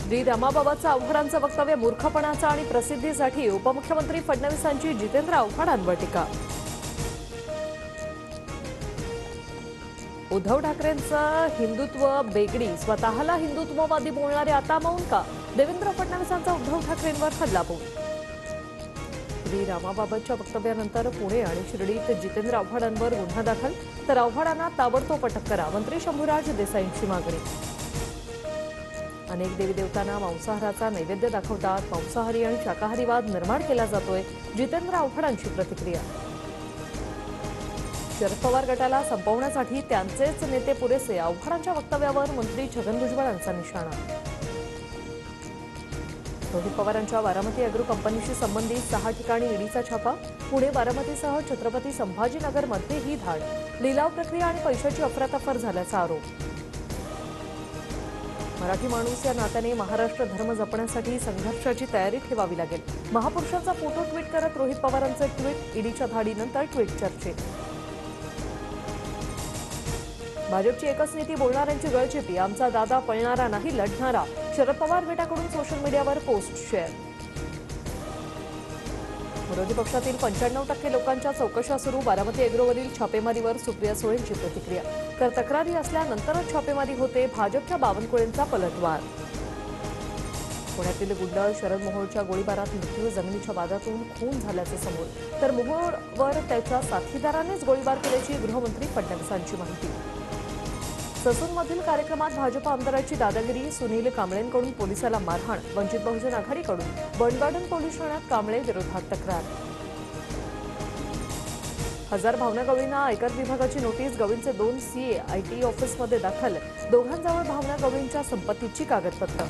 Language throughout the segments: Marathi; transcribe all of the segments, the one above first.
श्री रमाबाबांचं आव्हाडांचं वक्तव्य मूर्खपणाचं आणि प्रसिद्धीसाठी उपमुख्यमंत्री फडणवीसांची जितेंद्र आव्हाडांवर टीका। उद्धव ठाकरेंचं हिंदुत्व बेगडी, स्वतःला हिंदुत्ववादी बोलणारे आता मौन का? देवेंद्र फडणवीसांचा उद्धव ठाकरेंवर हल्लाबोल। श्री रामाबाबांच्या वक्तव्यानंतर पुणे आणि शिर्डीत जितेंद्र आव्हाडांवर गुन्हा दाखल, तर आव्हाडांना ताबडतोब अटक करा, मंत्री शंभूराज देसाईंची मागणी। अनेक देवी देवतांना मांसाहाराचा नैवेद्य दाखवतात, मांसाहारी आणि शाकाहारी वाद निर्माण केला जातोय, जितेंद्र आव्हाडांची प्रतिक्रिया। शरद पवार गटाला संपवण्यासाठी त्यांचेच नेते पुरेसे, आव्हाडांच्या वक्तव्यावर मंत्री छगन भुजबळांचा निशाणा। रोहित पवारांच्या बारामती अॅग्रो कंपनीशी संबंधित 6 ठिकाणी ईडीचा छापा, पुणे बारामतीसह छत्रपती संभाजीनगरमध्येही धाड, लिलाव प्रक्रिया आणि पैशाची अफरातफर झाल्याचा आरोप। मराठी माणूस या नात्याने महाराष्ट्र धर्म जपण्यासाठी संघर्षाची तयारी ठेवावी लागेल, महापुरुषांचा फोटो ट्विट करत रोहित पवारांचं ट्विट, ईडीच्या धाडीनंतर ट्विट चर्चेत। भाजपची एकच नीती बोलणाऱ्यांची गळचेपी, आमचा दादा पळणारा नाही लढणारा, शरद पवार गटाकडून सोशल मीडियावर पोस्ट शेअर। विरोधी पक्षातील 95% लोकांच्या चौकशा सुरू, बारामती अॅग्रोवरील छापेमारीवर सुप्रिया सुळेंची प्रतिक्रिया, तर तक्रारी असल्यानंतरच छापेमारी होते, भाजपच्या बावनकुळेंचा पलटवार। पुण्यातील गुंड शरद मोहोळच्या गोळीबारात मृत्यू, जमिनीच्या वादातून खून झाल्याचं समोर, तर मोहोळवर त्याच्या साथीदारानेच गोळीबार केल्याची गृहमंत्री फडणवीसांची माहिती। ससूनमधील कार्यक्रमात भाजप आमदाराची दादागिरी, सुनील कांबळेंकडून पोलिसाला मारहाण, वंचित बहुजन आघाडीकडून बंडगार्डन पोलीस ठाण्यात कांबळे विरोधात तक्रार। हजार भावना गवळींना आयकर विभागाची नोटीस, गवळींचे 2 सीए आयटी ऑफिसमध्ये दाखल, दोघांजवळ भावना गवळींच्या संपत्तीची कागदपत्र।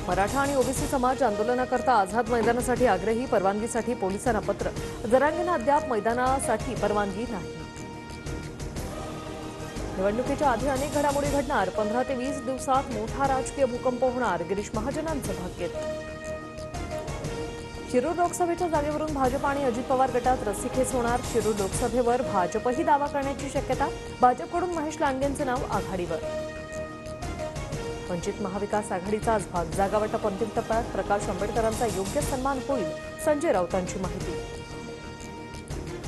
मराठा आणि ओबीसी समाज आंदोलनाकरता आझाद मैदानासाठी आग्रही, परवानगीसाठी पोलिसांना पत्र, जरांगेंना अद्याप मैदानासाठी परवानगी नाही। निवडणुकीच्या आधी अनेक घडामोडी घडणार, 15 ते 20 दिवसात मोठा राजकीय भूकंप होणार, गिरीश महाजनांचं भाग्य। शिरूर लोकसभेच्या जागेवरून भाजप आणि अजित पवार गटात रस्सीखेच होणार, शिरूर लोकसभेवर भाजपही दावा करण्याची शक्यता, भाजपकडून महेश लांडगेंचं नाव आघाडीवर। वंचित महाविकास आघाडीचा आज भाग, जागावाटप अंतिम टप्प्यात, प्रकाश आंबेडकरांचा योग्य सन्मान होईल, संजय राऊतांची माहिती।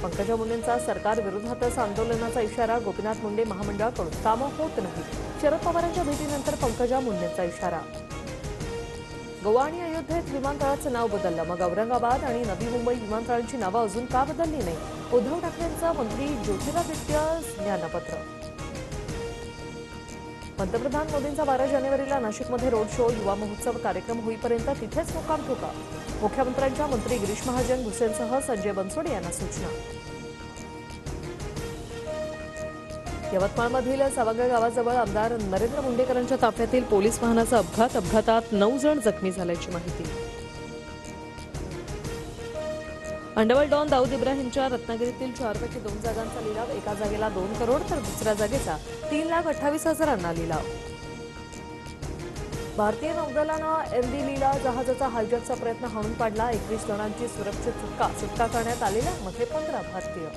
पंकजा मुंडेंचा सरकार विरोधातच आंदोलनाचा इशारा, गोपीनाथ मुंडे महामंडळाकडून कामं होत नाही, शरद पवारांच्या भेटीनंतर पंकजा मुंडेंचा इशारा। गोवा आणि अयोध्येत विमानतळाचं नाव बदललं, मग औरंगाबाद आणि नवी मुंबई विमानतळांची नावं अजून का बदलली नाही, उद्धव ठाकरेंचं मंत्री ज्योतिरादित्य ज्ञानपत्र। पंतप्रधान मोदींचा 12 जानेवारीला नाशिकमध्ये रोड शो, युवा महोत्सव कार्यक्रम होईपर्यंत तिथेच मुक्काम ठोका, मुख्यमंत्र्यांच्या मंत्री गिरीश महाजन, भुसेनसह संजय बनसोडे यांना सूचना। यवतमाळमधील सावंग गावाजवळ आमदार नरेंद्र मुंडेकरांच्या ताफ्यातील पोलीस वाहनाचा अपघातात 9 जण जखमी झाल्याची माहिती। अंडवल डॉन दाऊद इब्राहिमच्या रत्नागिरीतील 4 पैकी 2 जागांचा लिलाव, एका जागेला 2 करोड तर दुसऱ्या जागेचा 3,28,000 लिलाव। भारतीय नौदलानं MV लीला जहाजाचा हायजॅकचा प्रयत्न हाणून पाडला, 21 जणांची सुरक्षित सुटका करण्यात आलेल्या मध्ये 15 भारतीय।